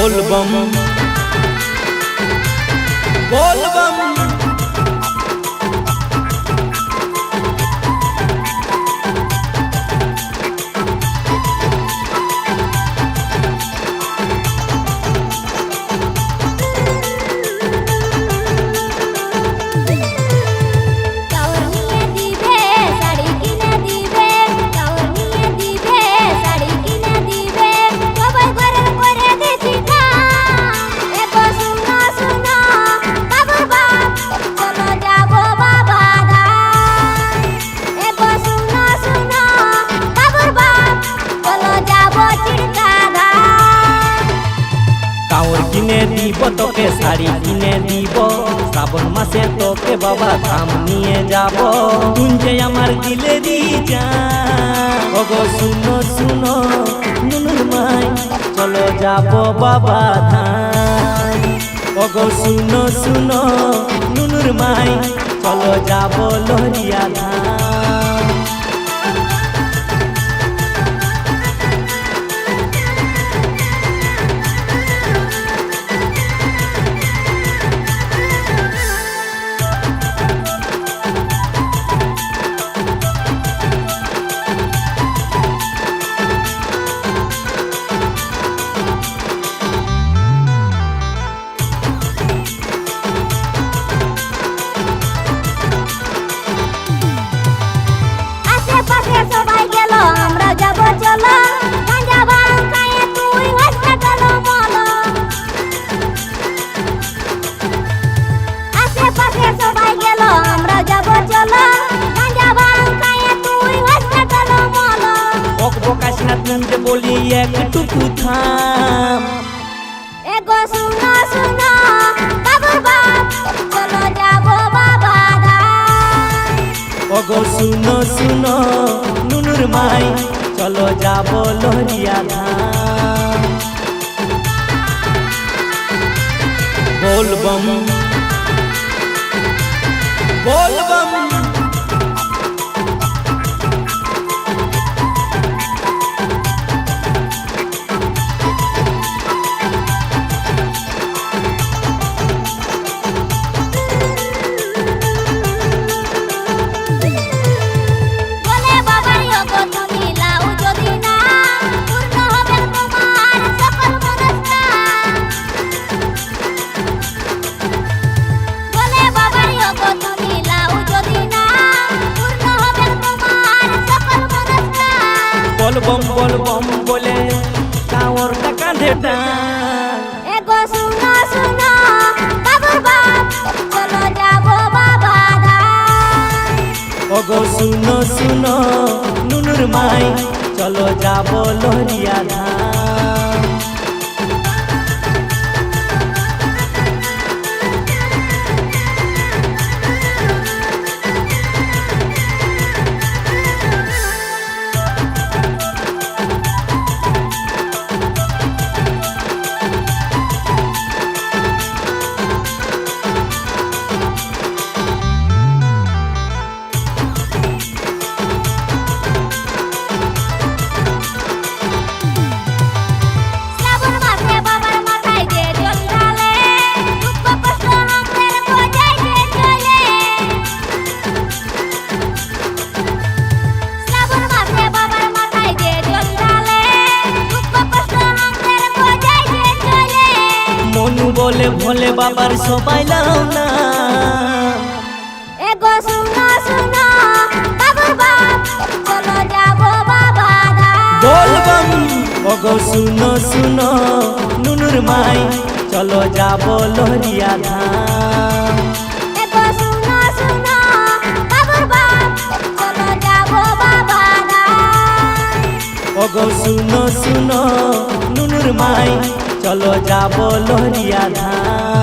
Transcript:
बोल बम बोल बम। কিনে দিব তোকে শাড়ি কিনে দিব, শ্রাবণ মাসে তোকে বাবা ধাম নিয়ে যাব। তুঞ্জে আমার দিলেরি জান, ওগো শুনো শুনো নুনুর মাই, চলো যাব বাবা ধাম। ওগো শুনো শুনো নুনুর মাই, চলো যাব লহরিয়া ধাম। नंदे बोली एकटुकु थाम, एगो सुनो सुनो बाबू बाप, चलो जाबो बाबा धाम। ओगो सुनो सुनो नुनुर माई, चलो जाबो लोहरिया धाम। बोल बम बोल बम। बोल बम बोले कांवर का कांधे डाल, एगो सुनो सुनो बाबू बाप, चलो जाबो बाबा धाम। ओगो सुनो सुनो नुनुर माई, चलो जाबो लोहरिया धाम। बोले भोले बाबार सबाई लाओ ना, एगो सुनो सुनो बाबू बाप, चलो जाबो बाबा धाम। बोल बम। ओगो सुनो सुनो नुनुर माई, चलो जाबो लोहरिया धाम। एगो सुनो सुनो बाबू बाप, चलो जाबो बाबा धाम। ओगो सुनो सुनो नुनुर माई, चलो जाबो लोहरिया धाम।